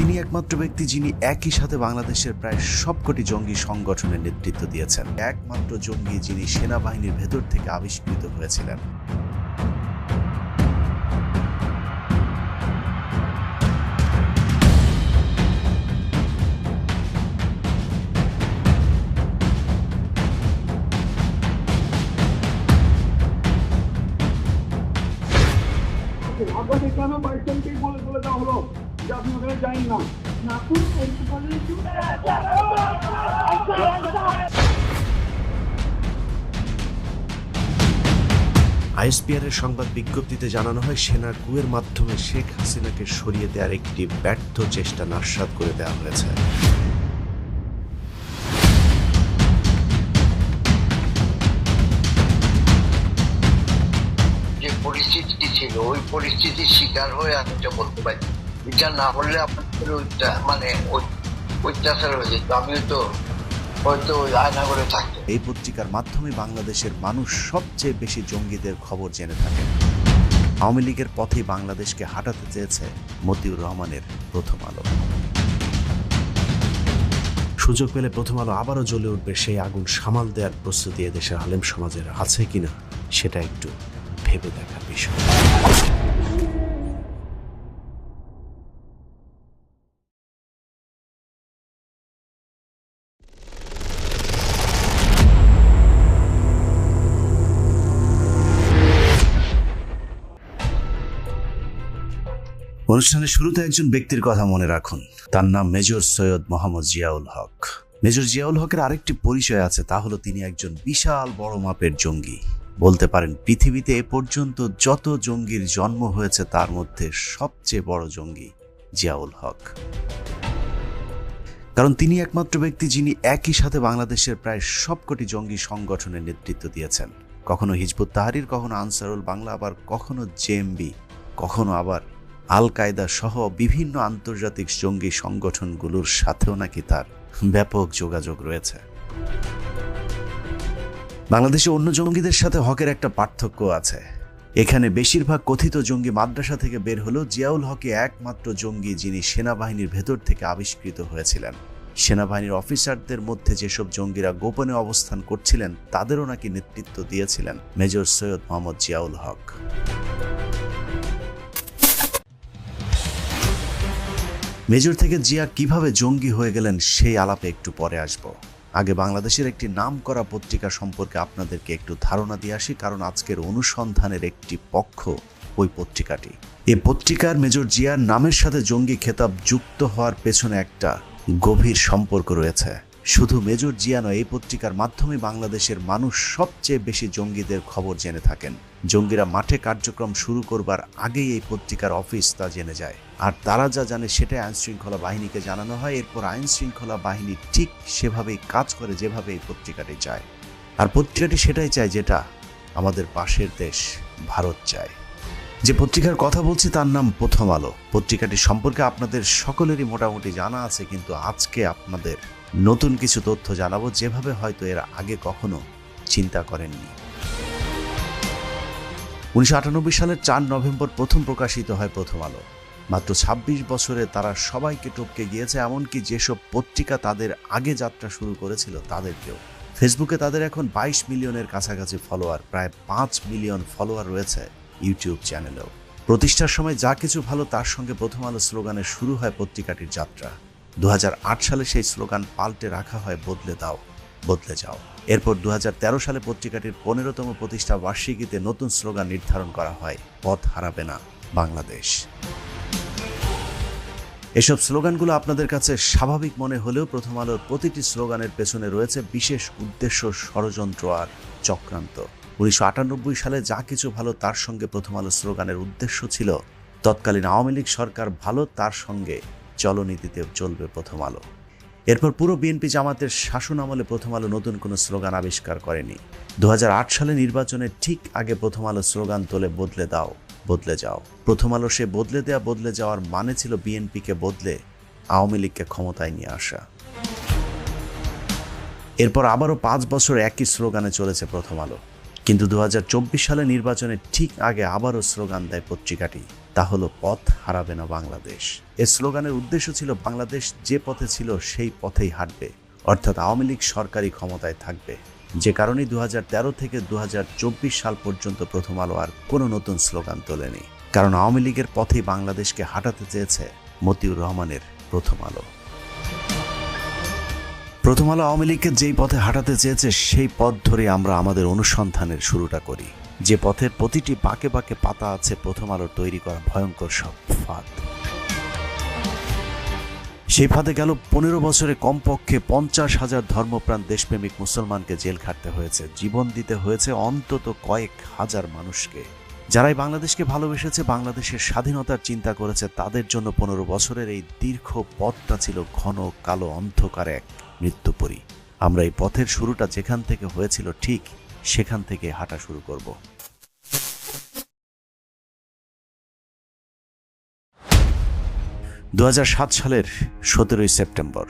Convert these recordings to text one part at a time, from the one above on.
তিনি একমাত্র ব্যক্তি যিনি একই সাথে বাংলাদেশের প্রায় সবকটি জঙ্গি সংগঠনের নেতৃত্ব দিয়েছেন, একমাত্র জঙ্গি যিনি সেনাবাহিনীর ভেতর থেকে আবিষ্কৃত হয়েছিলেন। আপনাকে কেন বাইশজনকেই বলে দেওয়া হলো যে আপনি ওখানে যাই না? আইএসপিআর এর সংবাদ বিজ্ঞপ্তিতে জানানো হয়, সেনার কুয়ের মাধ্যমে শেখ হাসিনাকে সরিয়ে দেওয়ার একটি ব্যর্থ চেষ্টা নস্যাৎ করে দেওয়া হয়েছে। যে পরিস্থিতি ছিল ওই পরিস্থিতির শিকার হয়ে আমি এটা বলতে পারি। এটা না বললে আপনাদের অত্যাচার হয়ে যেত, আমিও তো হয়তো আয়না করে থাকতো। এই পত্রিকার মাধ্যমে বাংলাদেশের মানুষ সবচেয়ে বেশি জঙ্গিদের খবর জেনে থাকেন। আওয়ামী লীগের পথেই বাংলাদেশকে হাঁটাতে চেয়েছে মতিউর রহমানের প্রথম আলো। সুযোগ পেলে প্রথম আলো আবারও জ্বলে উঠবে। সেই আগুন সামাল দেওয়ার প্রস্তুতি এদেশের আলেম সমাজের আছে কিনা সেটা একটু ভেবে দেখার বিষয়। অনুষ্ঠানের শুরুতে একজন ব্যক্তির কথা মনে রাখুন, তার নাম মেজর সৈয়দ মোহাম্মদ জিয়াউল হক। মেজর জিয়াউল হকের আরেকটি পরিচয় আছে, তা হলো তিনি একজন বিশাল বড় মাপের জঙ্গি। বলতে পারেন পৃথিবীতে এ পর্যন্ত যত জঙ্গির জন্ম হয়েছে তার মধ্যে সবচেয়ে বড় জঙ্গি জিয়াউল হক। কারণ তিনি একমাত্র ব্যক্তি যিনি একই সাথে বাংলাদেশের প্রায় সবকটি জঙ্গি সংগঠনের নেতৃত্ব দিয়েছেন। কখনো হিজবুত তাহরির, কখনো আনসারুল বাংলা, আবার কখনো জেএমবি, কখনো আবার আল কায়দা সহ বিভিন্ন আন্তর্জাতিক জঙ্গি সংগঠনগুলোর সাথেও নাকি তার ব্যাপক যোগাযোগ রয়েছে। বাংলাদেশে অন্য জঙ্গিদের সাথে হকের একটা পার্থক্য আছে। এখানে বেশিরভাগ কথিত জঙ্গি মাদ্রাসা থেকে বের হলেও জিয়াউল হক একমাত্র জঙ্গি যিনি সেনাবাহিনীর ভেতর থেকে আবিষ্কৃত হয়েছিলেন। সেনাবাহিনীর অফিসারদের মধ্যে যেসব জঙ্গিরা গোপনে অবস্থান করছিলেন তাদেরও নাকি নেতৃত্ব দিয়েছিলেন মেজর সৈয়দ মোহাম্মদ জিয়াউল হক। মেজর থেকে জিয়া কিভাবে জঙ্গি হয়ে গেলেন সেই আলাপে একটু পরে আসব। আগে বাংলাদেশের একটি নামকরা পত্রিকা সম্পর্কে আপনাদেরকে একটু ধারণা দিয়ে আসি, কারণ আজকের অনুসন্ধানের একটি পক্ষ ওই পত্রিকাটি। এই পত্রিকার মেজর জিয়ার নামের সাথে জঙ্গি খেতাব যুক্ত হওয়ার পেছনে একটা গভীর সম্পর্ক রয়েছে। শুধু মেজর জিয়া নয়, এই পত্রিকার মাধ্যমে বাংলাদেশের মানুষ সবচেয়ে বেশি জঙ্গিদের খবর জেনে থাকেন। জঙ্গিরা মাঠে কার্যক্রম শুরু করবার আগেই এই পত্রিকার অফিস তা জেনে যায়, আর তারা যা জানে সেটাই আইন শৃঙ্খলা বাহিনীকে জানানো হয়। এরপর আইন শৃঙ্খলা বাহিনী ঠিক সেভাবেই কাজ করে যেভাবে এই পত্রিকাটি চায়। আর পত্রিকাটি সেটাই চায় যেটা আমাদের পাশের দেশ ভারত চায়। যে পত্রিকার কথা বলছি তার নাম প্রথম আলো। পত্রিকাটি সম্পর্কে আপনাদের সকলেরই মোটামুটি জানা আছে, কিন্তু আজকে আপনাদের নতুন কিছু তথ্য জানাবো যেভাবে হয়তো এর আগে কখনো চিন্তা করেননি। 1998 সালের 4 নভেম্বর প্রথম প্রকাশিত হয় প্রথম আলো। মাত্র 26 বছরে তারা সবাইকে টপকে গিয়েছে, এমনকি যেসব পত্রিকা তাদের আগে যাত্রা শুরু করেছিল তাদেরকেও। ফেসবুকে তাদের এখন 22 মিলিয়নের কাছাকাছি ফলোয়ার, প্রায় 5 মিলিয়ন ফলোয়ার রয়েছে ইউটিউব চ্যানেলেও। প্রতিষ্ঠার সময় যা কিছু ভালো তার সঙ্গে প্রথম আলো স্লোগানে শুরু হয় পত্রিকাটির যাত্রা। 2008 সালে সেই স্লোগান পাল্টে রাখা হয় বদলে দাও, বদলে যাও। এরপর 2013 সালে পত্রিকাটির 15তম প্রতিষ্ঠা বার্ষিকীতে নতুন স্লোগান নির্ধারণ করা হয়, পথ হারাবে না বাংলাদেশ। এসব স্লোগানগুলো আপনাদের কাছে স্বাভাবিক মনে হলেও প্রথম আলোর প্রতিটি স্লোগানের পেছনে রয়েছে বিশেষ উদ্দেশ্য, ষড়যন্ত্র আর চক্রান্ত। 1998 সালে যা কিছু ভালো তার সঙ্গে প্রথম আলো স্লোগানের উদ্দেশ্য ছিল তৎকালীন আওয়ামী লীগ সরকার ভালো, তার সঙ্গে চলনীতিতে চলবে প্রথম আলো। এরপর পুরো বিএনপি জামাতের শাসন আমলে প্রথম আলো নতুন কোনো স্লোগান আবিষ্কার করেনি। 2008 সালে নির্বাচনের ঠিক আগে প্রথম আলো স্লোগান তোলে বদলে দাও, বদলে যাও। প্রথম আলো সে বদলে দেয়া, বদলে যাওয়ার মানে ছিল বিএনপিকে বদলে আওয়ামী লীগকে ক্ষমতায় নিয়ে আসা। এরপর আবারও 5 বছর একই স্লোগানে চলেছে প্রথম আলো, কিন্তু 2024 সালে নির্বাচনের ঠিক আগে আবারও স্লোগান দেয় পত্রিকাটি, তা হলো পথ হারাবে না বাংলাদেশ। এর স্লোগানের উদ্দেশ্য ছিল বাংলাদেশ যে পথে ছিল সেই পথেই হাঁটবে, অর্থাৎ আওয়ামী লীগ সরকারি ক্ষমতায় থাকবে। যে কারণে 2013 থেকে 2024 সাল পর্যন্ত প্রথম আলো আর কোনো নতুন স্লোগান তোলেনি, কারণ আওয়ামী লীগের পথেই বাংলাদেশকে হাঁটাতে চেয়েছে মতিউর রহমানের প্রথম আলো। প্রথম আলো আওয়ামী লীগকে যেই পথে হাঁটাতে চেয়েছে সেই পথ ধরে আমরা আমাদের অনুসন্ধানের শুরুটা করি, যে পথের প্রতিটি বাঁকে বাঁকে পাতা আছে প্রথম আলোর তৈরি করা ভয়ঙ্কর সব ফাঁদ। সেই ফাঁদে গেল 15 বছরে কমপক্ষে 50,000 ধর্মপ্রাণ দেশপ্রেমিক মুসলমানকে জেল খাটতে হয়েছে, জীবন দিতে হয়েছে অন্তত কয়েক হাজার মানুষকে। যারাই বাংলাদেশকে ভালোবেসেছে, বাংলাদেশের স্বাধীনতার চিন্তা করেছে, তাদের জন্য 15 বছরের এই দীর্ঘ পথটা ছিল ঘন কালো অন্ধকার এক মৃত্যুপরী। আমরা এই পথের শুরুটা যেখান থেকে হয়েছিল ঠিক সেখান থেকে হাঁটা শুরু করব। 2007 সালের 17 সেপ্টেম্বর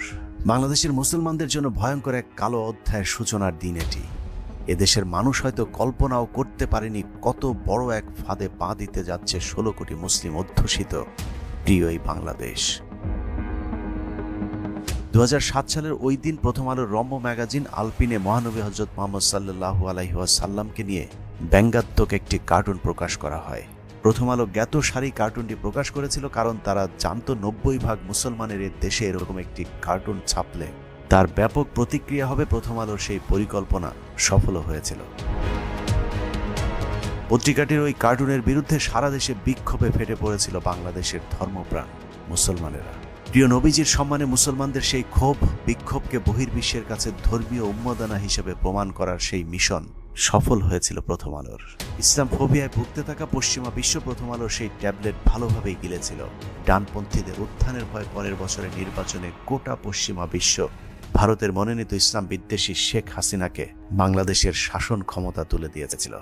বাংলাদেশের মুসলমানদের জন্য ভয়ঙ্কর এক কালো অধ্যায়ের সূচনার দিন এটি। এদেশের মানুষ হয়তো কল্পনাও করতে পারেনি কত বড় এক ফাঁদে পা দিতে যাচ্ছে 16 কোটি মুসলিম অধ্যুষিত প্রিয় এই বাংলাদেশ। 2007 সালের ওই দিন প্রথম আলোর রম্য ম্যাগাজিন আলপিনে মহানবী হযরত মুহাম্মদ সাল্লাল্লাহু আলাইহি ওয়াসাল্লামকে নিয়ে ব্যঙ্গাত্মক একটি কার্টুন প্রকাশ করা হয়। প্রথম আলো জ্ঞাত সারি কার্টুনটি প্রকাশ করেছিল কারণ তারা জানত 90% মুসলমানের এই দেশে এরকম একটি কার্টুন ছাপলে তার ব্যাপক প্রতিক্রিয়া হবে। প্রথম আলোর সেই পরিকল্পনা সফল হয়েছিল। পত্রিকাটির ওই কার্টুনের বিরুদ্ধে সারা দেশে বিক্ষোভে ফেটে পড়েছিল বাংলাদেশের ধর্মপ্রাণ মুসলমানেরা। প্রিয় নবীজির সম্মানে মুসলমানদের সেই ক্ষোভ বিক্ষোভকে বহির্বিশ্বের কাছে ধর্মীয় উন্মাদনা হিসেবে প্রমাণ করার সেই মিশন সফল হয়েছিল প্রথম আলোর। ইসলাম ফোবিয়ায় ভুগতে থাকা পশ্চিমা বিশ্ব প্রথম আলোর সেই ট্যাবলেট ভালোভাবেই গিলেছিল। ডানপন্থীদের উত্থানের ভয় পরের বছরের নির্বাচনে গোটা পশ্চিমা বিশ্ব ভারতের মনোনীত ইসলাম বিদ্বেষী শেখ হাসিনাকে বাংলাদেশের শাসন ক্ষমতা তুলে দিয়েছিল।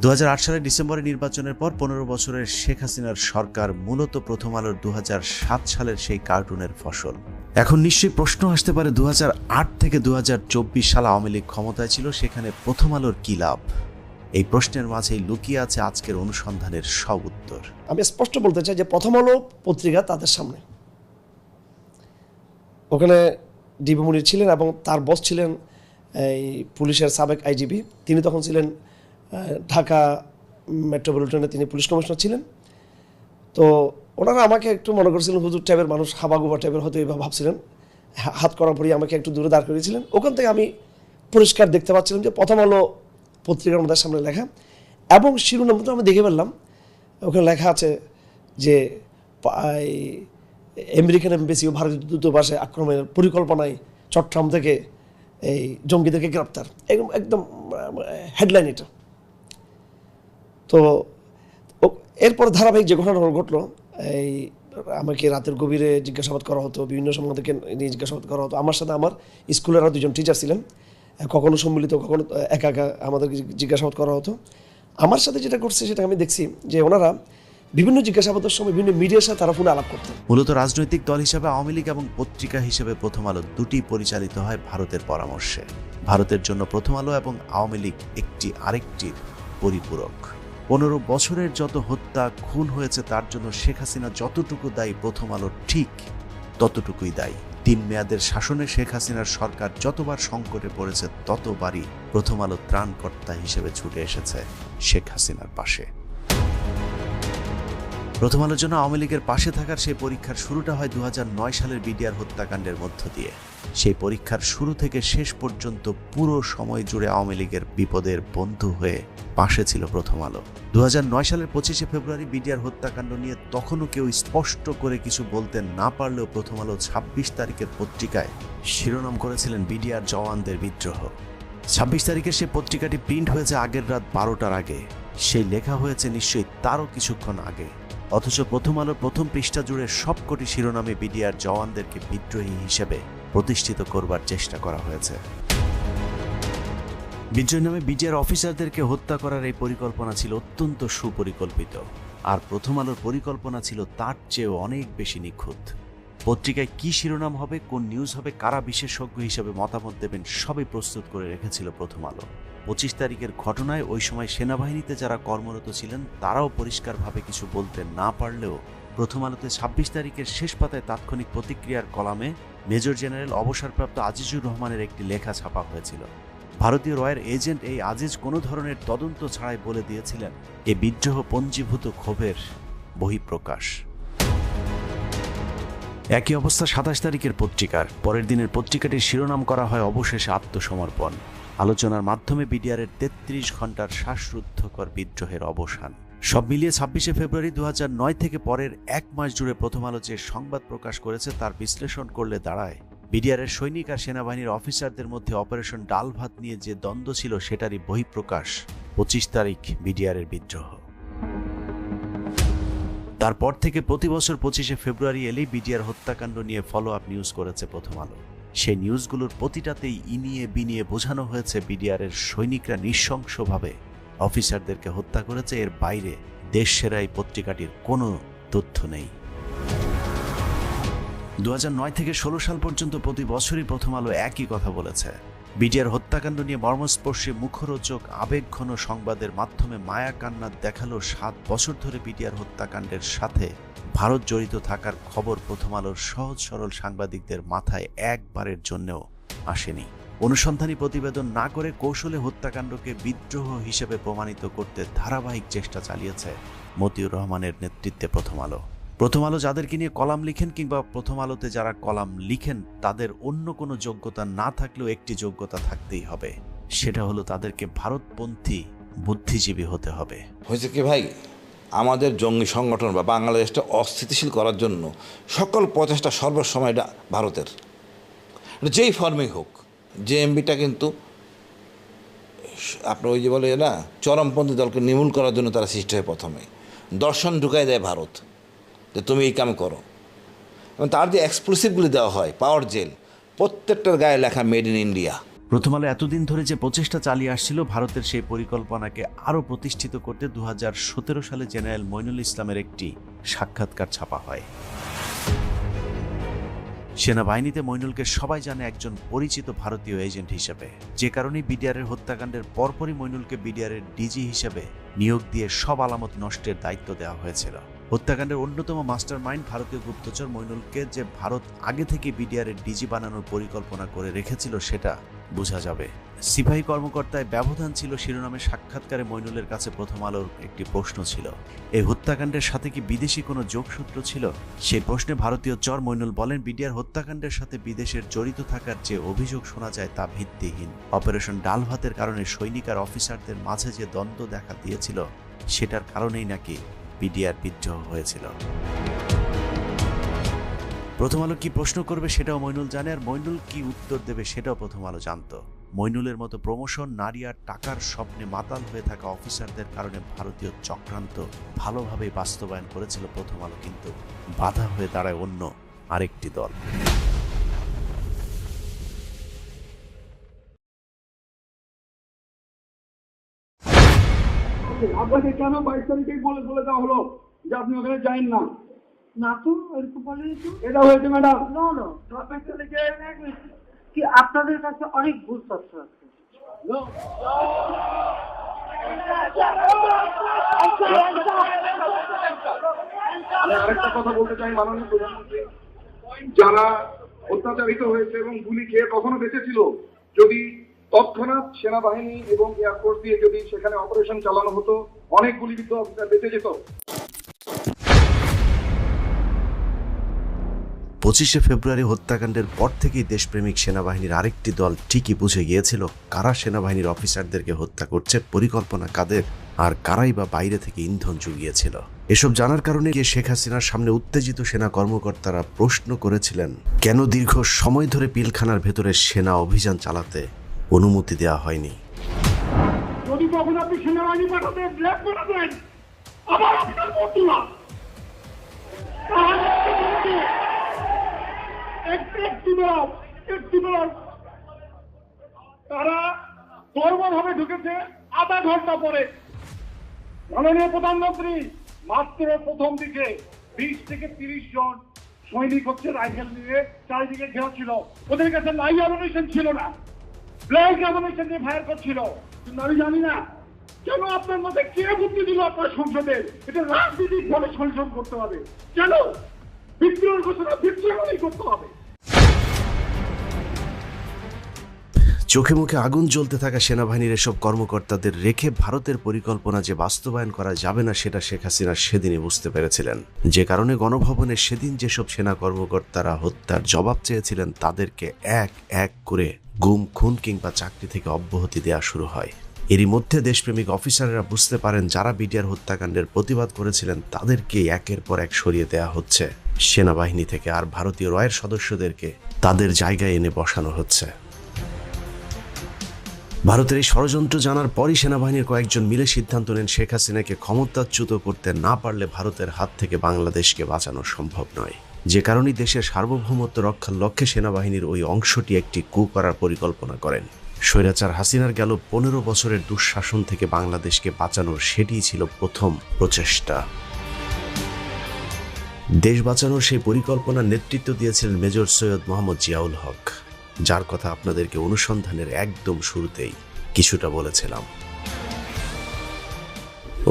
2008 সালের ডিসেম্বরে নির্বাচনের পর 15 বছরের শেখ হাসিনার সরকার মূলত প্রথম আলোর 2007 সালের সেই কার্টুনের ফসল। এখন নিশ্চয়ই প্রশ্ন আসতে পারে 2008 থেকে 2024 সাল আওয়ামী লীগ ক্ষমতায় ছিল, সেখানে প্রথম আলোর কি লাভ? এই প্রশ্নের মাঝেই লুকিয়ে আছে আজকের অনুসন্ধানের সব উত্তর। আমি স্পষ্ট বলতে চাই যে প্রথম আলো পত্রিকা তাদের সামনে, ওখানে ডিবি মুনির ছিলেন এবং তার বস ছিলেন এই পুলিশের সাবেক আইজিপি। তিনি তখন ছিলেন ঢাকা মেট্রোপলিটনে, তিনি পুলিশ কমিশনার ছিলেন। তো ওনারা আমাকে একটু মনে করছিলেন হুজুর টাইপের মানুষ, হাবাগুবা টাইপের হয়তো এইভাবে ভাবছিলেন। হাত করার পরই আমাকে একটু দূরে দাঁড় করিয়েছিলেন। ওখান থেকে আমি পরিষ্কার দেখতে পাচ্ছিলাম যে প্রথম আলো পত্রিকার আমাদের সামনে লেখা, এবং শিরোনাম তো আমি দেখে ফেললাম, ওখানে লেখা আছে যে আমেরিকান এমবেসি ও ভারতীয় দূতাবাসে আক্রমণের পরিকল্পনায় চট্টগ্রাম থেকে এই জঙ্গিদেরকে গ্রেপ্তার, একদম হেডলাইন এটা। তো এরপর ধারাবাহিক যে ঘটনা ঘটলো, এই আমাকে রাতের গভীরে জিজ্ঞাসাবাদ করা হতো, বিভিন্ন সম্বন্ধে নিয়ে জিজ্ঞাসাবাদ করা হতো। আমার সাথে আমার স্কুলের আরও 2জন টিচার ছিলেন, কখনো সম্মিলিত কখনো একা একা আমাদেরকে জিজ্ঞাসাবাদ করা হতো। আমার সাথে যেটা করছে সেটা আমি দেখছি যে ওনারা বিভিন্ন জিজ্ঞাসাবাদের সময় বিভিন্ন মিডিয়ার সাথে তারা ফোনে আলাপ করতেন। মূলত রাজনৈতিক দল হিসেবে আওয়ামী লীগ এবং পত্রিকা হিসেবে প্রথম আলো দুটি পরিচালিত হয় ভারতের পরামর্শে। ভারতের জন্য প্রথম আলো এবং আওয়ামী লীগ একটি আরেকটির পরিপূরক। 15 বছরের যত হত্যা খুন হয়েছে তার জন্য শেখ হাসিনা যতটুকু দায়ী, প্রথম আলো ঠিক ততটুকুই দায়ী। 3 মেয়াদের শাসনে শেখ হাসিনার সরকার যতবার সংকটে পড়েছে ততবারই প্রথম আলো ত্রাণকর্তা হিসেবে ছুটে এসেছে শেখ হাসিনার পাশে। প্রথম আলোর জন্য আওয়ামী লীগের পাশে থাকার সেই পরীক্ষার শুরুটা হয় 2009 সালের বিডিআর হত্যাকাণ্ডের মধ্য দিয়ে। সেই পরীক্ষার শুরু থেকে শেষ পর্যন্ত পুরো সময় জুড়ে আওয়ামী লীগের বিপদের বন্ধু হয়ে পাশে ছিল প্রথম আলো। 2009 সালের 25 ফেব্রুয়ারি বিডিআর হত্যাকাণ্ড নিয়ে তখনও কেউ স্পষ্ট করে কিছু বলতে না পারলেও প্রথম আলো 26 তারিখের পত্রিকায় শিরোনাম করেছিলেন বিডিআর জওয়ানদের বিদ্রোহ। 26 তারিখে সে পত্রিকাটি প্রিন্ট হয়েছে আগের রাত 12টার আগে, সেই লেখা হয়েছে নিশ্চয়ই তারও কিছুক্ষণ আগে। অথচ প্রথম আলোর প্রথম পৃষ্ঠা জুড়ে সবকটি শিরোনামে বিডিআর জওয়ানদেরকে বিদ্রোহী হিসেবে প্রতিষ্ঠিত করবার চেষ্টা করা হয়েছে। বিদ্রোহী নামে বিডিআর অফিসারদেরকে হত্যা করার এই পরিকল্পনা ছিল অত্যন্ত সুপরিকল্পিত, আর প্রথম আলোর পরিকল্পনা ছিল তার চেয়েও অনেক বেশি নিখুঁত। পত্রিকায় কি শিরোনাম হবে, কোন নিউজ হবে, কারা বিশেষজ্ঞ হিসেবে মতামত দেবেন সবই প্রস্তুত করে রেখেছিল প্রথম আলো। 25 তারিখের ঘটনায় ওই সময় সেনাবাহিনীতে যারা কর্মরত ছিলেন তারাও পরিষ্কারভাবে কিছু বলতে না পারলেও প্রথম আলোতে 26 তারিখের শেষ পাতায় তাৎক্ষণিক প্রতিক্রিয়ার কলামে মেজর জেনারেল অবসরপ্রাপ্ত আজিজুর রহমানের একটি লেখা ছাপা হয়েছিল। ভারতীয় রয়ের এজেন্ট এই আজিজ কোনো ধরনের তদন্ত ছাড়াই বলে দিয়েছিলেন এ বিদ্রোহ পঞ্জীভূত ক্ষোভের বহিঃপ্রকাশ। একই অবস্থা 27 তারিখের পত্রিকার। পরের দিনের পত্রিকাটির শিরোনাম করা হয় অবশেষে আত্মসমর্পণ। আলোচনার মাধ্যমে বিডিআরের 33 ঘন্টার শ্বাসরুদ্ধকর বিদ্রোহের অবসান। সব মিলিয়ে 26শে ফেব্রুয়ারি 2009 থেকে পরের এক মাস জুড়ে প্রথম আলো যে সংবাদ প্রকাশ করেছে তার বিশ্লেষণ করলে দাঁড়ায় বিডিআরের সৈনিক আর সেনাবাহিনীর অফিসারদের মধ্যে অপারেশন ডাল ভাত নিয়ে যে দ্বন্দ্ব ছিল সেটারই বহিঃপ্রকাশ 25 তারিখ বিডিআরের বিদ্রোহ। তারপর থেকে প্রতি বছর 25শে ফেব্রুয়ারি এলেই বিডিআর হত্যাকাণ্ড নিয়ে ফলো আপ নিউজ করেছে প্রথম আলো। সেই নিউজগুলোর প্রতিটাতেই ইনিয়ে বিনিয়ে বোঝানো হয়েছে বিডিআরের সৈনিকরা নৃশংসভাবে অফিসারদেরকে হত্যা করেছে। এর বাইরে দেশ সেরা এই পত্রিকাটির কোনো তথ্য নেই। 2009 থেকে 16 সাল পর্যন্ত প্রতি বছরই প্রথম আলো একই কথা বলেছে। বিডিআর হত্যাকাণ্ড নিয়ে মর্মস্পর্শী মুখরোচক আবেগঘন সংবাদের মাধ্যমে মায়া কান্না দেখালো 7 বছর ধরে বিডিআর হত্যাকাণ্ডের সাথে ভারত জড়িত থাকার খবর প্রথম আলোর সহজ সরল সাংবাদিকদের মাথায় একবারের জন্যও আসেনি। অনুসন্ধানী প্রতিবেদন না করে কৌশলে হত্যাকাণ্ডকে বিদ্রোহ হিসেবে প্রমাণিত করতে ধারাবাহিক চেষ্টা চালিয়েছে মতিউর রহমানের নেতৃত্বে প্রথম আলো। প্রথম আলো যাদেরকে নিয়ে কলাম লিখেন কিংবা প্রথম আলোতে যারা কলাম লিখেন তাদের অন্য কোনো যোগ্যতা না থাকলেও একটি যোগ্যতা থাকতেই হবে, সেটা হলো তাদেরকে ভারতপন্থী বুদ্ধিজীবী হতে হবে। হয়েছে কি ভাই, আমাদের জঙ্গি সংগঠন বা বাংলাদেশটা অস্থিতিশীল করার জন্য সকল প্রচেষ্টা সর্বসময়টা ভারতের, যেই ফর্মেই হোক। জেএমবিটা কিন্তু আপনার ওই যে বলে না, চরমপন্থী দলকে নির্মূল করার জন্য তারা সৃষ্টি হয়। প্রথমে দর্শন ঢুকাই দেয় ভারত যে তুমি এই কাম করো, এবং তার যে এক্সপ্লোসিভগুলি দেওয়া হয়, পাওয়ার জেল, প্রত্যেকটার গায়ে লেখা মেড ইন ইন্ডিয়া। প্রথম আলো এতদিন ধরে যে প্রচেষ্টা চালিয়ে আসছিল ভারতের সেই পরিকল্পনাকে আরও প্রতিষ্ঠিত করতে 2017 সালে জেনারেল মইনুল ইসলামের একটি সাক্ষাৎকার ছাপা হয়। সেনাবাহিনীতে মইনুলকে সবাই জানে একজন পরিচিত ভারতীয় এজেন্ট হিসেবে, যে কারণে বিডিআরের হত্যাকাণ্ডের পরপরই মইনুলকে বিডিআরের ডিজি হিসেবে নিয়োগ দিয়ে সব আলামত নষ্টের দায়িত্ব দেওয়া হয়েছিল। হত্যাকাণ্ডের অন্যতম মাস্টার মাইন্ড ভারতীয় গুপ্তচর মইনুলকে যে ভারত আগে থেকে বিডিআরের ডিজি বানানোর পরিকল্পনা করে রেখেছিল সেটা বোঝা যাবে। সিপাহী কর্মকর্তায় ব্যবধান ছিল শিরোনামের সাক্ষাৎকারে মইনুলের কাছে প্রথম আলোর একটি প্রশ্ন ছিল, এই হত্যাকাণ্ডের সাথে কি বিদেশি কোনো যোগসূত্র ছিল? সেই প্রশ্নে ভারতীয় চর মইনুল বলেন, বিডিআর হত্যাকাণ্ডের সাথে বিদেশের জড়িত থাকার যে অভিযোগ শোনা যায় তা ভিত্তিহীন। অপারেশন ডাল ভাতের কারণে সৈনিক আর অফিসারদের মাঝে যে দ্বন্দ্ব দেখা দিয়েছিল সেটার কারণেই নাকি বিডিআর বিদ্রোহ হয়েছিল। প্রথম আলো কি প্রশ্ন করবে সেটাও মইনুল জানে, আর মইনুল কি উত্তর দেবে সেটাও প্রথম আলো জানত। মইনুলের মতো প্রমোশন, নারী আর টাকার স্বপ্নে মাতাল হয়ে থাকা অফিসারদের কারণে ভারতীয় চক্রান্ত ভালোভাবেই বাস্তবায়ন করেছিল প্রথম আলো, কিন্তু বাধা হয়ে দাঁড়ায় অন্য আরেকটি দল। আপনাকে কেন 22 তারিখেই বলে দেওয়া হলো যে আপনি ওখানে যাইন না? না তো এরকম বলেনি তো। এটা হয়েছে ম্যাডাম। না না 22 তারিখে কি আপনাদের কাছে অনেক ভুল তথ্য আছে। আমি আরেকটা কথা বলতে চাই মাননীয় প্রধানমন্ত্রী, যারা অত্যাচারিত হয়েছে এবং গুলি খেয়ে কখনো বেঁচে ছিল, যদি তৎক্ষণাৎ সেনাবাহিনী এবং এয়ারফোর্স দিয়ে যদি সেখানে অপারেশন চালানো হতো, অনেক গুলিবিদ্ধ অফিসার বেঁচে যেত। 25শে ফেব্রুয়ারি হত্যাকাণ্ডের পর থেকেই দেশপ্রেমিক সেনাবাহিনীর আরেকটি দল ঠিকই বুঝে গিয়েছিল কারা সেনাবাহিনীর অফিসারদেরকে হত্যা করছে, পরিকল্পনা কাদের, আর কারাই বা বাইরে থেকে ইন্ধন জুগিয়েছিল। এসব জানার কারণে গিয়ে শেখ হাসিনার সামনে উত্তেজিত সেনা কর্মকর্তারা প্রশ্ন করেছিলেন কেন দীর্ঘ সময় ধরে পিলখানার ভেতরে সেনা অভিযান চালাতে অনুমতি দেওয়া হয়নি। যদি কখন আপনি সেনাবাহিনী পাঠাতে ব্ল্যাক পাঠাতেন, আবার আপনার বন্ধুরা তারা বর্বরভাবে ঢুকেছে আধা ঘন্টা পরে। মাননীয় প্রধানমন্ত্রী, মাত্র প্রথম দিকে 20 থেকে 30 জন সৈনিক হচ্ছে রাইফেল নিয়ে চারিদিকে ঘেরা ছিল, ওদের কাছে লাইভ অ্যামুনিশন ছিল না, ব্ল্যাঙ্ক অ্যামুনিশন দিয়ে ফায়ার করছিল। কিন্তু আমি জানি না কেন আপনার মধ্যে কে বুদ্ধি দিল আপনার সংসদে এটা রাজনৈতিক ভাবে সংশোধন করতে হবে, কেন বিদ্রোহের ঘোষণা বিদ্রোহই করতে হবে। চোখে মুখে আগুন জ্বলতে থাকা সেনাবাহিনীর এসব কর্মকর্তাদের রেখে ভারতের পরিকল্পনা যে বাস্তবায়ন করা যাবে না সেটা শেখ হাসিনা সেদিনই বুঝতে পেরেছিলেন, যে কারণে গণভবনে সেদিন যেসব সেনা কর্মকর্তারা হত্যার জবাব চেয়েছিলেন তাদেরকে এক এক করে গুম, খুন কিংবা চাকরি থেকে অব্যাহতি দেওয়া শুরু হয়। এরই মধ্যে দেশপ্রেমিক অফিসাররা বুঝতে পারেন যারা বিডিআর হত্যাকাণ্ডের প্রতিবাদ করেছিলেন তাদেরকে একের পর এক সরিয়ে দেওয়া হচ্ছে সেনাবাহিনী থেকে, আর ভারতীয় রয়ের সদস্যদেরকে তাদের জায়গায় এনে বসানো হচ্ছে। ভারতের এই ষড়যন্ত্র জানার পরই সেনাবাহিনীর কয়েকজন মিলে সিদ্ধান্ত নেন শেখ হাসিনাকে ক্ষমতাচ্যুত করতে না পারলে ভারতের হাত থেকে বাংলাদেশকে বাঁচানো সম্ভব নয়, যে কারণেই দেশের সার্বভৌমত্ব রক্ষার লক্ষ্যে সেনাবাহিনীর ওই অংশটি একটি কূ করার পরিকল্পনা করেন। স্বৈরাচার হাসিনার গেল 15 বছরের দুঃশাসন থেকে বাংলাদেশকে বাঁচানোর সেটিই ছিল প্রথম প্রচেষ্টা। দেশ বাঁচানোর সেই পরিকল্পনার নেতৃত্ব দিয়েছিলেন মেজর সৈয়দ মোহাম্মদ জিয়াউল হক, যার কথা আপনাদেরকে অনুসন্ধানের একদম শুরুতেই কিছুটা বলেছিলাম।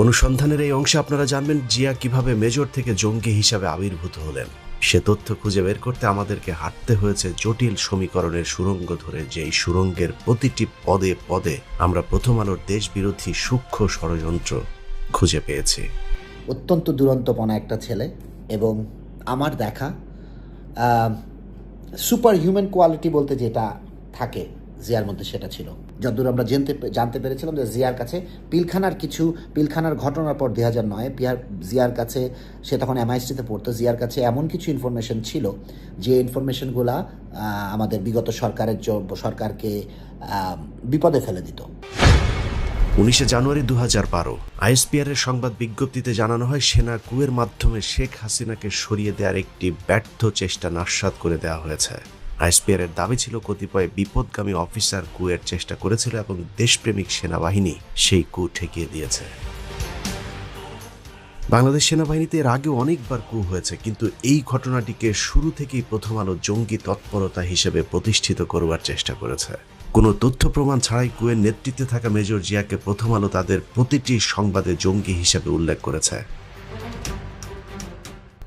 অনুসন্ধানের এই অংশে আপনারা জানবেন জিয়া কিভাবে মেজর থেকে জঙ্গি হিসাবে আবির্ভূত হলেন। সে তথ্য খুঁজে বের করতে আমাদেরকে হাঁটতে হয়েছে জটিল সমীকরণের সুড়ঙ্গ ধরে, যেই সুড়ঙ্গের প্রতিটি পদে পদে আমরা প্রথম আলোর দেশবিরোধী সূক্ষ্ম ষড়যন্ত্র খুঁজে পেয়েছি। অত্যন্ত দুরন্তপনা একটা ছেলে, এবং আমার দেখা সুপার হিউম্যান কোয়ালিটি বলতে যেটা থাকে জিয়ার মধ্যে সেটা ছিল। যতদূর আমরা জানতে পেরেছিলাম যে পিলখানার ঘটনার পর 2009 জিয়ার কাছে, সে তখন MIST-তে পড়তো, জিয়ার কাছে এমন কিছু ইনফরমেশন ছিল যে ইনফরমেশনগুলা আমাদের বিগত সরকারকে বিপদে ফেলে দিত। 19 জানুয়ারি 2012 ISPR এর সংবাদ বিজ্ঞপ্তিতে জানানো হয় সেনা কুয়ের মাধ্যমে শেখ হাসিনাকে সরিয়ে দেওয়ার একটি ব্যর্থ চেষ্টা নস্যাৎ করে দেওয়া হয়েছে। ISPR এর দাবি ছিল কতিপয় বিপদগামী অফিসার কুয়ের চেষ্টা করেছিল এবং দেশপ্রেমিক সেনাবাহিনী সেই কু ঠেকিয়ে দিয়েছে। বাংলাদেশ সেনাবাহিনীতে এর আগেও অনেকবার কু হয়েছে, কিন্তু এই ঘটনাটিকে শুরু থেকেই প্রথম আলো জঙ্গি তৎপরতা হিসেবে প্রতিষ্ঠিত করবার চেষ্টা করেছে। কোনো তথ্য প্রমাণ ছাড়াই কুয়ের নেতৃত্বে থাকা মেজর জিয়াকে প্রথম আলো তাদের প্রতিটি সংবাদে জঙ্গি হিসেবে উল্লেখ করেছে।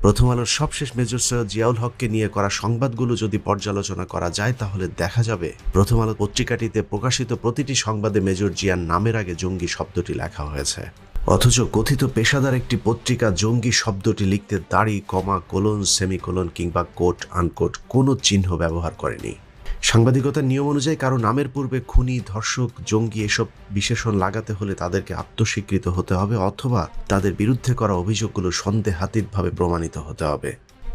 প্রথম আলোর সবশেষ মেজর সৈয়দ জিয়াউল হককে নিয়ে করা সংবাদগুলো যদি পর্যালোচনা করা যায় তাহলে দেখা যাবে প্রথম আলো পত্রিকাটিতে প্রকাশিত প্রতিটি সংবাদে মেজর জিয়ার নামের আগে জঙ্গি শব্দটি লেখা হয়েছে, অথচ কথিত পেশাদার একটি পত্রিকা জঙ্গি শব্দটি লিখতে দাড়ি, কমা, কোলন, সেমিকোলন কিংবা কোট আনকোট কোনো চিহ্ন ব্যবহার করেনি। সাংবাদিকতার নিয়ম অনুযায়ী কারো নামের পূর্বে খুনি, ধর্ষক, জঙ্গি এসব বিশেষণ লাগাতে হলে তাদেরকে আত্মস্বীকৃত হতে হবে অথবা তাদের বিরুদ্ধে করা অভিযোগগুলো সন্দেহাতীতভাবে প্রমাণিত হতে হবে।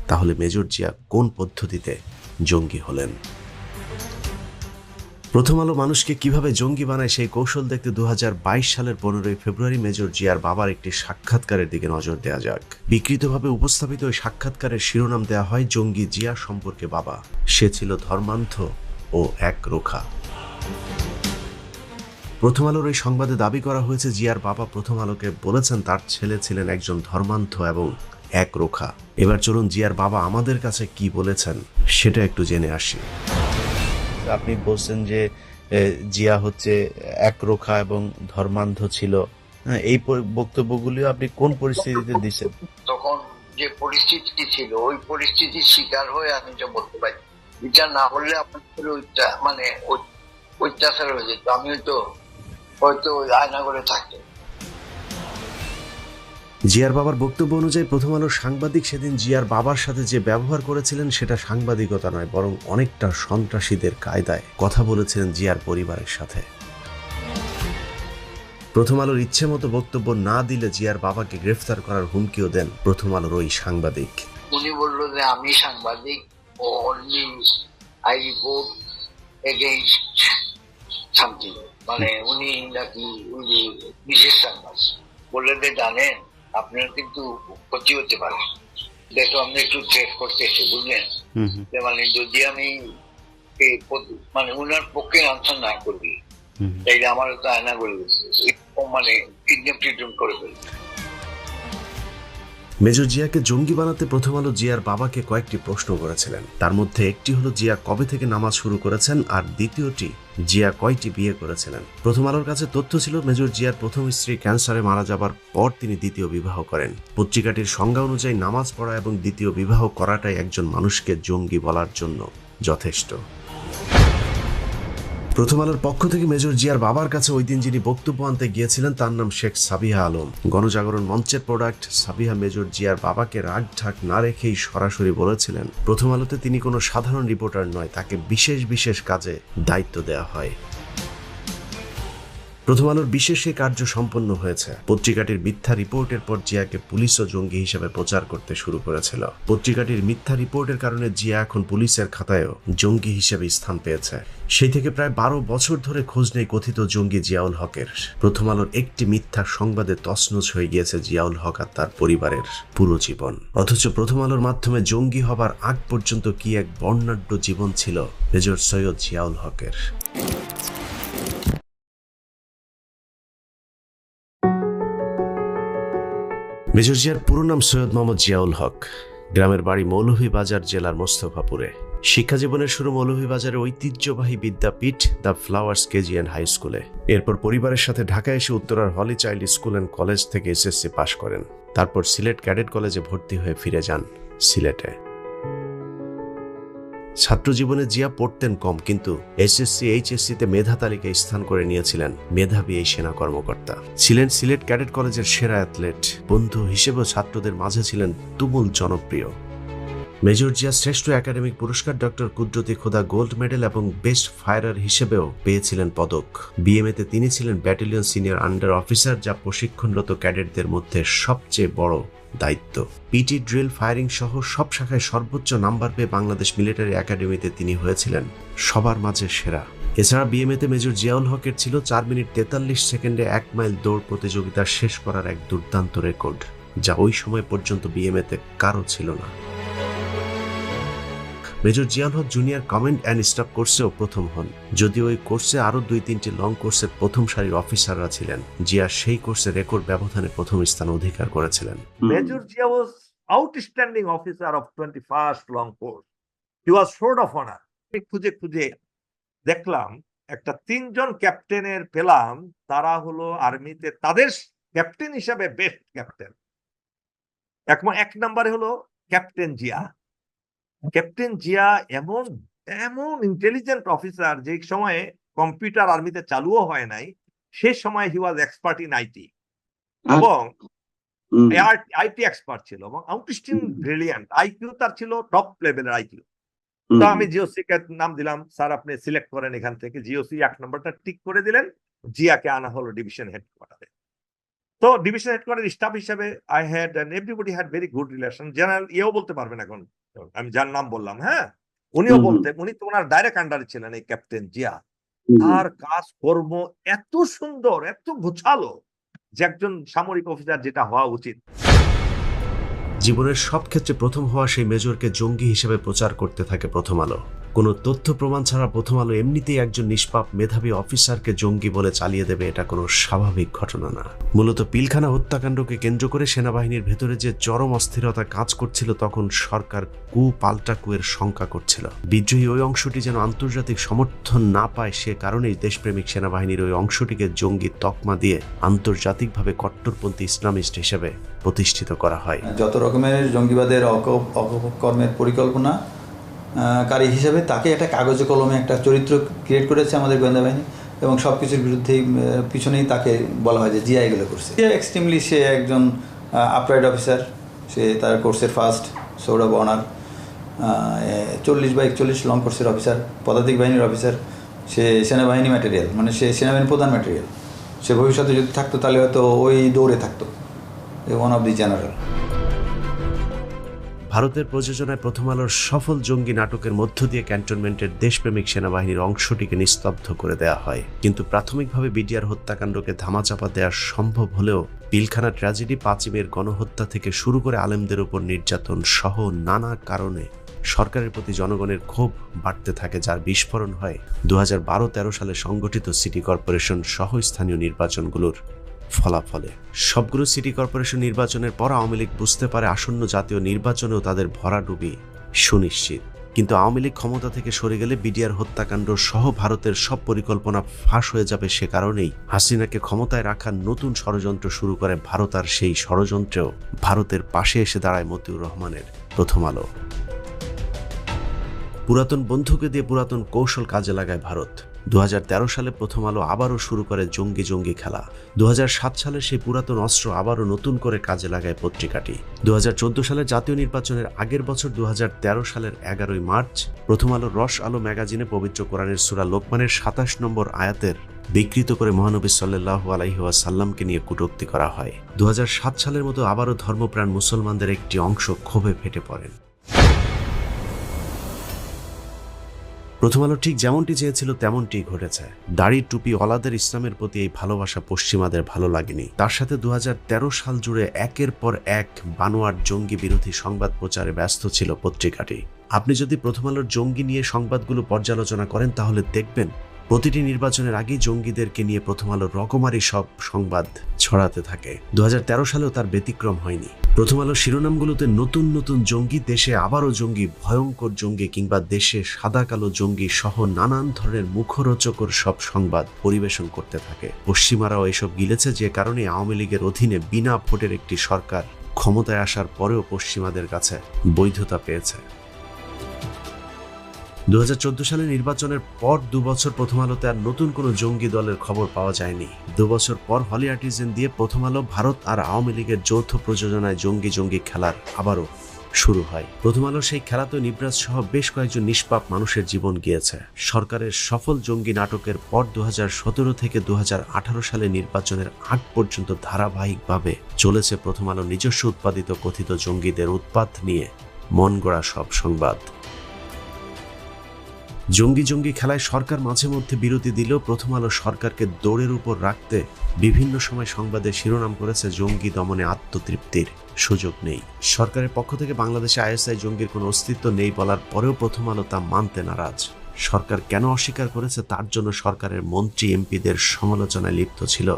তাহলে মেজর জিয়া কোন পদ্ধতিতে জঙ্গি হলেন? প্রথম আলো মানুষকে কিভাবে জঙ্গি বানায় সেই কৌশল দেখতে 2022 সালের 15 ফেব্রুয়ারি মেজর জিয়ার বাবার একটি সাক্ষাৎকারের দিকে নজর দেওয়া যাক। বিকৃতভাবে উপস্থাপিত ওই সাক্ষাৎকারের শিরোনাম দেওয়া হয় জঙ্গি জিয়া সম্পর্কে বাবা, সে ছিল ধর্মান্ধ ও একরোখা। প্রথম আলোর এই সংবাদে দাবি করা হয়েছে জিয়ার বাবা প্রথম আলোকে বলেছেন তার ছেলে ছিলেন একজন ধর্মান্ধ এবং একরোখা। এবার চলুন জিয়ার বাবা আমাদের কাছে কি বলেছেন সেটা একটু জেনে আসি। আপনি বলছেন যে জিয়া হচ্ছে একরোখা এবং ধর্মান্ধ ছিল, এই বক্তব্যগুলি আপনি কোন পরিস্থিতিতে দিচ্ছেন? তখন যে পরিস্থিতি ছিল ওই পরিস্থিতির শিকার হয়ে আমি যা বলতে পারি, এটা না হলে আপনার মানে অত্যাচার হয়ে যেত, আমি হয়তো আয়না করে থাকতাম। জিয়ার বাবার বক্তব্য অনুযায়ী প্রথম আলোর সাংবাদিক সেদিন জিয়ার বাবার সাথে যে ব্যবহার করেছিলেন সেটা সাংবাদিকতা নয়, বরং অনেকটা সন্ত্রাসীদের কায়দায় কথা বলেছিলেন জিয়ার পরিবারের সাথে। প্রথম আলোর ইচ্ছে মতো বক্তব্য না দিলে জিয়ার বাবাকে গ্রেফতার করার হুমকিও দেন প্রথম আলোর ওই সাংবাদিক। উনি বললো যে আমি সাংবাদিক, only I report against something, মানে উনি নাকি উনি বিশেষ সাংবাদিক বললে যে জানেন আপনার কিন্তু ক্ষতি হতে পারে, দেখো আপনি একটু চেক করতেছে, বুঝলেন? মানে যদি আমি মানে উনার পক্ষে আনসার না করি তাইলে আমার তো আয়না করে দিচ্ছে, মানে কিডন্যাপ করে ফেলবে। মেজর জিয়াকে জঙ্গি বানাতে প্রথম আলো জিয়ার বাবাকে কয়েকটি প্রশ্ন করেছিলেন। তার মধ্যে একটি হলো জিয়া কবে থেকে নামাজ শুরু করেছেন, আর দ্বিতীয়টি জিয়া কয়টি বিয়ে করেছিলেন। প্রথম আলোর কাছে তথ্য ছিল মেজর জিয়ার প্রথম স্ত্রী ক্যান্সারে মারা যাবার পর তিনি দ্বিতীয় বিবাহ করেন। পত্রিকাটির সংজ্ঞা অনুযায়ী নামাজ পড়া এবং দ্বিতীয় বিবাহ করাটাই একজন মানুষকে জঙ্গি বলার জন্য যথেষ্ট। প্রথম আলোর পক্ষ থেকে মেজর জিয়ার বাবার কাছে ওই দিন যিনি বক্তব্য আনতে গিয়েছিলেন তার নাম শেখ সাবিহা আলম। গণজাগরণ মঞ্চের প্রোডাক্ট সাবিহা মেজর জিয়ার বাবাকে রাগ ঢাক না রেখেই সরাসরি বলেছিলেন প্রথম আলোতে তিনি কোনো সাধারণ রিপোর্টার নয়, তাকে বিশেষ বিশেষ কাজে দায়িত্ব দেওয়া হয়। প্রথম আলোর বিশেষ এই কার্য সম্পন্ন হয়েছে। পত্রিকাটির মিথ্যা রিপোর্টের পর জিয়াকে পুলিশ ও জঙ্গি হিসেবে প্রচার করতে শুরু করেছিল। পত্রিকাটির মিথ্যা রিপোর্টের কারণে জিয়া এখন পুলিশের খাতায়ও জঙ্গি হিসেবে স্থান পেয়েছে। সেই থেকে প্রায় 12 বছর ধরে খোঁজ নেই কথিত জঙ্গি জিয়াউল হকের। প্রথম আলোর একটি মিথ্যা সংবাদে তছনছ হয়ে গিয়েছে জিয়াউল হক আর তার পরিবারের পুরো জীবন। অথচ প্রথম আলোর মাধ্যমে জঙ্গি হবার আগ পর্যন্ত কি এক বর্ণাঢ্য জীবন ছিল মেজর সৈয়দ জিয়াউল হকের। মেজর জিয়ার পুরো নাম সৈয়দ মোহাম্মদ জিয়াউল হক। গ্রামের বাড়ি মৌলভীবাজার জেলার মোস্তফাপুরে। শিক্ষা জীবনের শুরু মৌলভীবাজারের ঐতিহ্যবাহী বিদ্যাপীঠ the flowers KG and high স্কুলে। এরপর পরিবারের সাথে ঢাকায় এসে উত্তরার holy child school and college থেকে এসএসসি পাশ করেন। তারপর সিলেট ক্যাডেট কলেজে ভর্তি হয়ে ফিরে যান সিলেটে। ছাত্র জীবনে জিয়া পড়তেন কম, কিন্তু এসএসসি এইচএসসিতে মেধা তালিকায় স্থান করে নিয়েছিলেন মেধাবী এই সেনা কর্মকর্তা। ছিলেন সিলেট ক্যাডেট কলেজের সেরা অ্যাথলেট। বন্ধু হিসেবেও ছাত্রদের মাঝে ছিলেন তুমুল জনপ্রিয়। মেজর জিয়া শ্রেষ্ঠ একাডেমিক পুরস্কার, ডক্টর কুদরতি খোদা গোল্ড মেডেল এবং বেস্ট ফায়ারার হিসেবেও পেয়েছিলেন পদক। বিএমএতে তিনি ছিলেন ব্যাটালিয়ন সিনিয়র আন্ডার অফিসার, যা প্রশিক্ষণরত ক্যাডেটদের মধ্যে সবচেয়ে বড় দায়িত্ব। পিটি ড্রিল ফায়ারিং সহ সব শাখায় সর্বোচ্চ নাম্বার পেয়ে বাংলাদেশ মিলিটারি একাডেমিতে তিনি হয়েছিলেন সবার মাঝে সেরা। এছাড়া বিএমএতে মেজর জিয়াউল হকের ছিল 4 মিনিট 43 সেকেন্ডে 1 মাইল দৌড় প্রতিযোগিতা শেষ করার এক দুর্দান্ত রেকর্ড, যা ওই সময় পর্যন্ত বিএমএতে কারো ছিল না। Major Ziaul Haq junior command and staff কোর্সেও প্রথম হন। যদিও ওই কোর্সে আরো 2-3টি লং কোর্সের প্রথম সারির অফিসাররা ছিলেন, জিয়া সেই কোর্সে রেকর্ড ব্যবধানে প্রথম স্থান অধিকার করেছিলেন। Major Jia was outstanding officer of 21st long course. He was sword of honor. খুঁজে খুঁজে দেখলাম একটা 3 জন ক্যাপ্টেনের পেলাম, তারা হলো আর্মিতে তাদের ক্যাপ্টেন হিসাবে বেস্ট ক্যাপ্টেন। এক নম্বরে হলো ক্যাপ্টেন জিয়া। ক্যাপ্টেন জিয়া এমন এমন ইন্টেলিজেন্ট অফিসার, যে সময়ে কম্পিউটার আর্মিতে চালুও হয় নাই, সে সময় হি ওয়াজ এক্সপার্ট ইন আইটি এবং আইটি এক্সপার্ট ছিল এবং আউটস্ট্যান্ডিং ব্রিলিয়ান্ট। আইকিউ তার ছিল টপ লেভেলের আইকিউ। তো আমি জিওসি কে নাম দিলাম, স্যার আপনি সিলেক্ট করেন এখান থেকে। জিওসি 1 নম্বরটা টিক করে দিলেন, জিয়াকে আনা হলো ডিভিশন হেডকোয়ার্টারে। তো ডিভিশন হেডকোয়ার্টার স্টাফ হিসেবে I had and everybody had very good relation. General ইয়েও বলতে পারবেন এখন, আমি যার নাম বললাম, হ্যাঁ উনিও বলতেন, উনি তো ওনার ডাইরেক্ট আন্ডারে ছিলেন এই ক্যাপ্টেন জিয়া। আর কাজকর্ম এত সুন্দর, এত গোছালো, যে একজন সামরিক অফিসার যেটা হওয়া উচিত। জীবনের সব ক্ষেত্রে প্রথম হওয়া সেই মেজরকে জঙ্গি হিসেবে প্রচার করতে থাকে প্রথম আলো। কোনো তথ্য প্রমাণ ছাড়া প্রথম আলো এমনিতেই একজন নিষ্পাপ মেধাবী অফিসারকে জঙ্গি বলে চালিয়ে দেবে, এটা কোনো স্বাভাবিক ঘটনা না। মূলত পিলখানা হত্যাকাণ্ডকে কেন্দ্র করে সেনাবাহিনীর ভেতরে যে চরম অস্থিরতা কাজ করছিল, তখন সরকার পাল্টা কুয়ের শঙ্কা করছিল। বিদ্রোহী ওই অংশটি যেন আন্তর্জাতিক সমর্থন না পায়, সে কারণেই দেশপ্রেমিক সেনাবাহিনীর ওই অংশটিকে জঙ্গি তকমা দিয়ে আন্তর্জাতিকভাবে কট্টরপন্থী ইসলামিস্ট হিসেবে প্রতিষ্ঠিত করা হয়। যত রকমের জঙ্গিবাদের অপকর্মের পরিকল্পনা কারী হিসেবে তাকে একটা কাগজে কলমে একটা চরিত্র ক্রিয়েট করেছে আমাদের গোয়েন্দা বাহিনী, এবং সব কিছুর বিরুদ্ধেই পিছনেই তাকে বলা হয় যে জিয়া এগুলো করছে। এক্সট্রিমলি সে একজন আপরাইট অফিসার, সে তার কোর্সের first sword of honour, 40/41 long কোর্সের অফিসার, পদাতিক বাহিনীর অফিসার। সে সেনাবাহিনী ম্যাটেরিয়াল, মানে সে সেনাবাহিনীর প্রধান ম্যাটেরিয়াল। সে ভবিষ্যতে যদি থাকতো তাহলে হয়তো ওই দৌড়ে থাকতো, ওয়ান অফ দি জেনারেল। ভারতের প্রযোজনায় প্রথম আলোর সফল জঙ্গি নাটকের মধ্য দিয়ে ক্যান্টনমেন্টের দেশপ্রেমিক সেনাবাহিনীর অংশটিকে নিস্তব্ধ করে দেওয়া হয়। কিন্তু প্রাথমিকভাবে বিডিআর হত্যাকাণ্ডকে ধামাচাপা দেওয়া সম্ভব হলেও পিলখানা ট্র্যাজেডি, 5 মের গণহত্যা থেকে শুরু করে আলেমদের উপর নির্যাতন সহ নানা কারণে সরকারের প্রতি জনগণের ক্ষোভ বাড়তে থাকে, যার বিস্ফোরণ হয় 2012-13 সালে সংগঠিত সিটি কর্পোরেশন সহ স্থানীয় নির্বাচনগুলোর ফলাফলে। সবগুলো সিটি কর্পোরেশন নির্বাচনের পর আওয়ামী লীগ বুঝতে পারে আসন্ন জাতীয় নির্বাচনেও তাদের ভরাডুবি সুনিশ্চিত। কিন্তু আওয়ামী লীগ ক্ষমতা থেকে সরে গেলে বিডিআর হত্যাকাণ্ড সহ ভারতের সব পরিকল্পনা ফাঁস হয়ে যাবে। সে কারণেই হাসিনাকে ক্ষমতায় রাখার নতুন ষড়যন্ত্র শুরু করে ভারত, আর সেই ষড়যন্ত্রেও ভারতের পাশে এসে দাঁড়ায় মতিউর রহমানের প্রথম আলো। পুরাতন বন্ধুকে দিয়ে পুরাতন কৌশল কাজে লাগায় ভারত। 2013 সালে প্রথম আলো আবারও শুরু করে জঙ্গি খেলা। 2007 সালে সেই পুরাতন অস্ত্র আবারও নতুন করে কাজে লাগায় পত্রিকাটি। 2014 সালে জাতীয় নির্বাচনের আগের বছর 2013 সালের 11 মার্চ প্রথম আলো রস আলো ম্যাগাজিনে পবিত্র কোরআনের সূরা লোকমানের 27 নম্বর আয়াতের বিকৃত করে মহানবী সাল্লাল্লাহু আলাইহি ওয়াসাল্লামকে নিয়ে কটূক্তি করা হয়। 2007 সালের মতো আবারও ধর্মপ্রাণ মুসলমানদের একটি অংশ ক্ষোভে ফেটে পড়েন। প্রথম আলো ঠিক যেমনটি চেয়েছিল তেমনটি ঘটেছে। দাড়ি টুপি ওয়ালাদের ইসলামের প্রতি এই ভালোবাসা পশ্চিমাদের ভালো লাগেনি। তার সাথে 2013 সাল জুড়ে একের পর এক বানোয়াট জঙ্গি বিরোধী সংবাদ প্রচারে ব্যস্ত ছিল পত্রিকাটি। আপনি যদি প্রথম আলোর জঙ্গি নিয়ে সংবাদগুলো পর্যালোচনা করেন তাহলে দেখবেন প্রতিটি নির্বাচনের আগেই জঙ্গিদেরকে নিয়ে প্রথম আলোর রকমারি সব সংবাদ ছড়াতে থাকে। 2013 সালেও তার ব্যতিক্রম হয়নি। প্রথম আলোর শিরোনামগুলোতে নতুন নতুন জঙ্গি, দেশে আবারও জঙ্গি, ভয়ঙ্কর জঙ্গি কিংবা দেশে সাদা কালো জঙ্গি সহ নানান ধরনের মুখরোচকর সব সংবাদ পরিবেশন করতে থাকে। পশ্চিমারাও এসব গিলেছে, যে কারণে আওয়ামী লীগের অধীনে বিনা ভোটের একটি সরকার ক্ষমতায় আসার পরেও পশ্চিমাদের কাছে বৈধতা পেয়েছে। 2014 সালে নির্বাচনের পর 2 বছর প্রথম আলোতে আর নতুন কোনো জঙ্গি দলের খবর পাওয়া যায়নি। 2 বছর পর হলি আর্টিজেন দিয়ে প্রথম আলো ভারত আর আওয়ামী লীগের যৌথ প্রযোজনায় জঙ্গি খেলার আবারও শুরু হয়। প্রথম আলো সেই খেলাতে নিবরাজ সহ বেশ কয়েকজন নিষ্পাপ মানুষের জীবন গিয়েছে। সরকারের সফল জঙ্গি নাটকের পর 2017 থেকে 2018 সালে নির্বাচনের আগ পর্যন্ত ধারাবাহিকভাবে চলেছে প্রথম আলো নিজস্ব উৎপাদিত কথিত জঙ্গিদের উৎপাত নিয়ে মন গড়া সব সংবাদ। জঙ্গি খেলায় সরকার মাঝে মধ্যে বিরতি দিলেও প্রথম আলো সরকারকে দৌড়ের উপর রাখতে বিভিন্ন সময় সংবাদে শিরোনাম করেছে জঙ্গি দমনে আত্মতৃপ্তির সুযোগ নেই। সরকারের পক্ষ থেকে বাংলাদেশে আইএসআই জঙ্গির কোনো অস্তিত্ব নেই বলার পরেও প্রথম আলো তা মানতে নারাজ। সরকার কেন অস্বীকার করেছে তার জন্য সরকারের মন্ত্রী এমপিদের সমালোচনায় লিপ্ত ছিল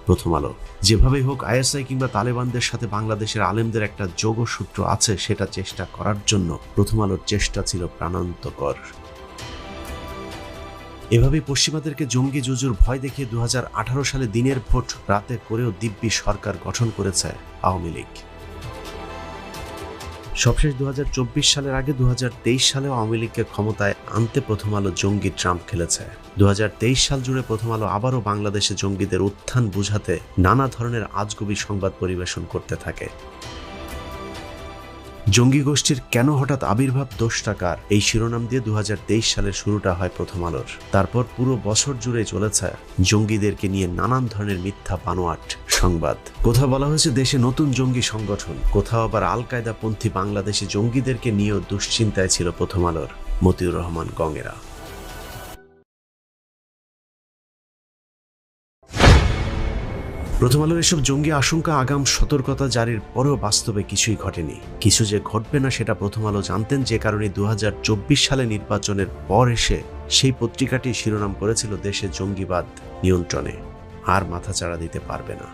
প্রথম আলো। যেভাবেই হোক আইএসআই কিংবা তালেবানদের সাথে বাংলাদেশের আলেমদের একটা যোগসূত্র আছে, সেটা চেষ্টা করার জন্য প্রথম আলোর চেষ্টা ছিল প্রাণান্তকর। এভাবেই পশ্চিমাদেরকে জঙ্গি জুজুর ভয় দেখিয়ে 2018 সালে দিনের ভোট রাতে করেও দিব্যি সরকার গঠন করেছে আওয়ামী লীগ। সবশেষ 2024 সালের আগে 2023 সালেও আওয়ামী লীগকে ক্ষমতায় আনতে প্রথম আলো জঙ্গি ট্রাম্প খেলেছে। 2023 সাল জুড়ে প্রথম আলো আবারও বাংলাদেশে জঙ্গিদের উত্থান বুঝাতে নানা ধরনের আজগুবি সংবাদ পরিবেশন করতে থাকে। জঙ্গি গোষ্ঠীর কেন হঠাৎ আবির্ভাব, দোষটা কার, এই শিরোনাম দিয়ে 2023 সালের শুরুটা হয় প্রথম আলোর। তারপর পুরো বছর জুড়ে চলেছে জঙ্গিদেরকে নিয়ে নানান ধরনের মিথ্যা বানোয়াট সংবাদ। কোথাও বলা হয়েছে দেশে নতুন জঙ্গি সংগঠন, কোথাও আবার আল কায়দা পন্থী বাংলাদেশি জঙ্গিদেরকে নিয়েও দুশ্চিন্তায় ছিল প্রথম আলোর মতিউর রহমান গঙেরা। প্রথম আলোর এসব জঙ্গি আশঙ্কা আগাম সতর্কতা জারির পরেও বাস্তবে কিছুই ঘটেনি। কিছু যে ঘটবে না সেটা প্রথম আলো জানতেন, যে কারণে 2024 সালে নির্বাচনের পর এসে সেই পত্রিকাটি শিরোনাম করেছিল দেশে জঙ্গিবাদ নিয়ন্ত্রণে, আর মাথাচাড়া দিতে পারবে না।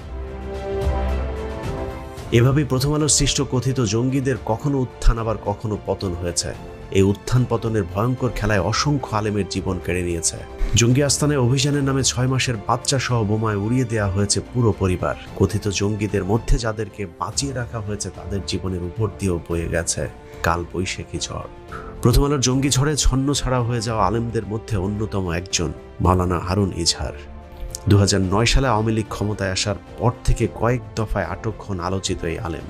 এভাবেই প্রথম আলোর সৃষ্ট কথিত জঙ্গিদের কখনো উত্থান আবার কখনো পতন হয়েছে। এই উত্থান পতনের ভয়ঙ্কর খেলায় অসংখ্য আলেমের জীবন কেড়ে নিয়েছে। জঙ্গি আস্তানায় অভিযানের নামে 6 মাসের বাচ্চা সহ বোমায় উড়িয়ে দেওয়া হয়েছে পুরো পরিবার। কথিত জঙ্গিদের মধ্যে যাদেরকে বাঁচিয়ে রাখা হয়েছে তাদের জীবনের উপর দিয়েও বয়ে গেছে কাল বৈশাখী ঝড়। প্রথম আলোর জঙ্গি ঝড়ে ছন্ন ছাড়া হয়ে যাওয়া আলেমদের মধ্যে অন্যতম একজন মাওলানা হারুন ইজহার। 2009 সালে আওয়ামী লীগ ক্ষমতায় আসার পর থেকে কয়েক দফায় আটক হন আলোচিত এই আলেম।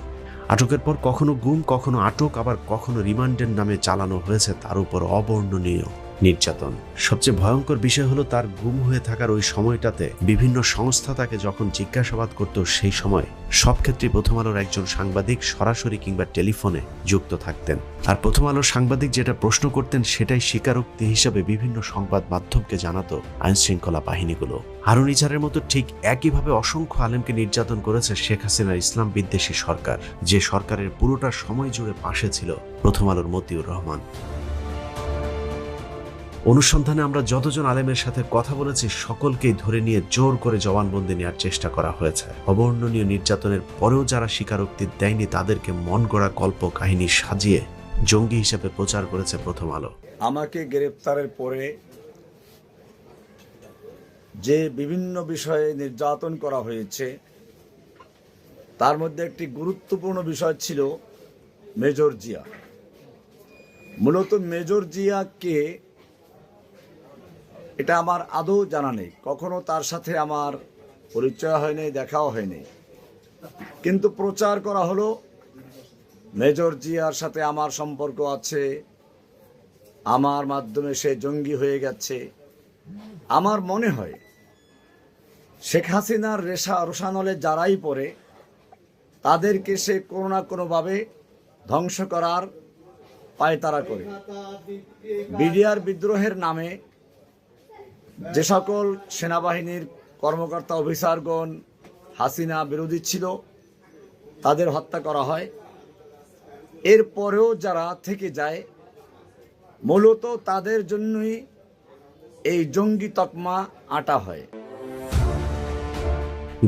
আটকের পর কখনো গুম, কখনো আটক, আবার কখনো রিমান্ডের নামে চালানো হয়েছে তার উপর অবর্ণনীয় নির্যাতন। সবচেয়ে ভয়ঙ্কর বিষয় হলো তার গুম হয়ে থাকার ওই সময়টাতে বিভিন্ন সংস্থা তাকে যখন জিজ্ঞাসাবাদ করত, সেই সময় সব ক্ষেত্রে প্রথম আলোর একজন সাংবাদিক সরাসরি কিংবা টেলিফোনে যুক্ত থাকতেন। আর প্রথম আলোর সাংবাদিক যেটা প্রশ্ন করতেন সেটাই স্বীকারোক্তি হিসাবে বিভিন্ন সংবাদ মাধ্যমকে জানাতো আইনশৃঙ্খলা বাহিনীগুলো। হারুন ইজহারের মতো ঠিক একইভাবে অসংখ্য আলেমকে নির্যাতন করেছে শেখ হাসিনার ইসলাম বিদ্বেষী সরকার, যে সরকারের পুরোটা সময় জুড়ে পাশে ছিল প্রথম আলোর মতিউর রহমান। অনুসন্ধানে আমরা যতজন আলেমের সাথে কথা বলেছি সকলকেই ধরে নিয়ে জোর করে জবানবন্দি নেওয়ার চেষ্টা করা হয়েছে। অবর্ণনীয় নির্যাতনের পরেও যারা স্বীকারোক্তি দেয়নি তাদেরকে মন গড়া কল্প কাহিনী সাজিয়ে জঙ্গি হিসেবে প্রচার করেছে প্রথম আলো। আমাকে গ্রেপ্তারের পরে যে বিভিন্ন বিষয়ে নির্যাতন করা হয়েছে তার মধ্যে একটি গুরুত্বপূর্ণ বিষয় ছিল মেজর জিয়া। মূলত মেজর জিয়াকে এটা আমার আদৌ জানা নেই, কখনো তার সাথে আমার পরিচয় হয়নি, দেখাও হয়নি, কিন্তু প্রচার করা হলো মেজর জিয়ার সাথে আমার সম্পর্ক আছে, আমার মাধ্যমে সে জঙ্গি হয়ে গেছে। আমার মনে হয় শেখ হাসিনার রোষানলে যারাই পড়ে তাদেরকে সে কোনো না কোনোভাবে ধ্বংস করার পায়তারা করে। বিডিআর বিদ্রোহের নামে যে সকল সেনাবাহিনীর কর্মকর্তা অফিসারগণ হাসিনা বিরোধী ছিল তাদের হত্যা করা হয়। এরপরেও যারা থেকে যায় মূলত তাদের জন্যই এই জঙ্গি তকমা আঁটা হয়।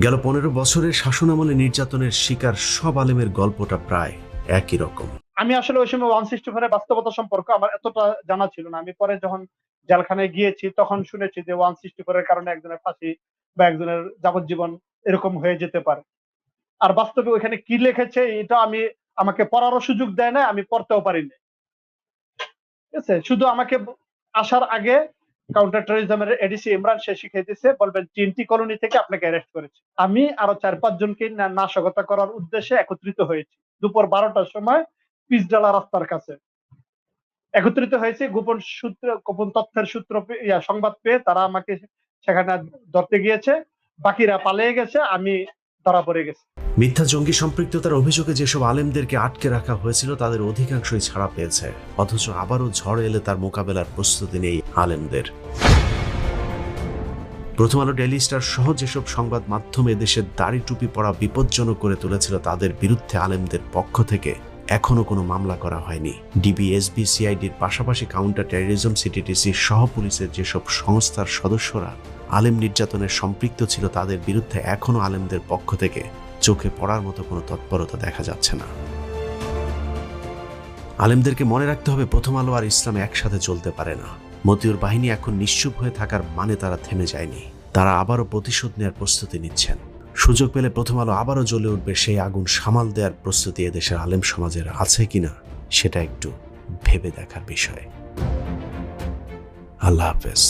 গেল 15 বছরের শাসনামলে নির্যাতনের শিকার সব আলেমের গল্পটা প্রায় একই রকম। আমি আসলে ওই সময় 164 বাস্তবতা সম্পর্কে আমার এতটা জানা ছিল না। আমি পরে যখন জেলখানায় গিয়েছি তখন শুনেছি যে 164 কারণে একজনের ফাঁসি বা একজনের যাবজ্জীবন এরকম হয়ে যেতে পারে। আর বাস্তবে ওইখানে কি লিখেছে এটা আমাকে পড়ারও সুযোগ দেয় না, আমি পড়তেও পারিনি। ঠিক আছে, শুধু আমাকে আসার আগে কাউন্টার টেররিজমের এডিসি ইমরান সে শিখিয়ে দিয়েছে, বলবেন TNT কলোনি থেকে আপনাকে অ্যারেস্ট করেছে। আমি আরো 4-5 জনকে নাশকতা করার উদ্দেশ্যে একত্রিত হয়েছি। দুপুর 12টার সময় পিচডালা রাস্তার কাছে একত্রিত হয়েছে। গোপন তথ্যের সূত্র সংবাদ পেয়ে তারা আমাকে সেখানে ধরতে গিয়েছে, বাকিরা পালিয়ে গেছে, আমি ধরা পড়ে গেছি। মিথ্যা জঙ্গি সম্পৃক্ততার অভিযোগে যেসব আলেমদেরকে আটকে রাখা হয়েছিল তাদের অধিকাংশই ছাড়া পেয়েছে, অথচ আবারও ঝড় এলে তার মোকাবেলার প্রস্তুতি নেই আলেমদের। প্রথম আলো, ডেইলি স্টার সহ যেসব সংবাদ মাধ্যমে দেশের দাড়ি টুপি পড়া বিপজ্জনক করে তুলেছিল তাদের বিরুদ্ধে আলেমদের পক্ষ থেকে এখনো কোনো মামলা করা হয়নি। ডিবি, এসবি, সিআইডির পাশাপাশি কাউন্টার টেররিজম, সিটিটিসি সহ পুলিশের যেসব সংস্থার সদস্যরা আলেম নির্যাতনের সম্পৃক্ত ছিল তাদের বিরুদ্ধে এখনো আলেমদের পক্ষ থেকে চোখে পড়ার মতো কোনো তৎপরতা দেখা যাচ্ছে না। আলেমদেরকে মনে রাখতে হবে প্রথম আলো আর ইসলাম একসাথে চলতে পারে না। মতিউর বাহিনী এখন নিশ্চুপ হয়ে থাকার মানে তারা থেমে যায়নি, তারা আবারও প্রতিশোধ নেওয়ার প্রস্তুতি নিচ্ছেন। সুযোগ পেলে প্রথম আলো আবারও জ্বলে উঠবে, সেই আগুন সামাল দেওয়ার প্রস্তুতি এদেশের আলেম সমাজের আছে কিনা সেটা একটু ভেবে দেখার বিষয়। আল্লাহ হাফেজ।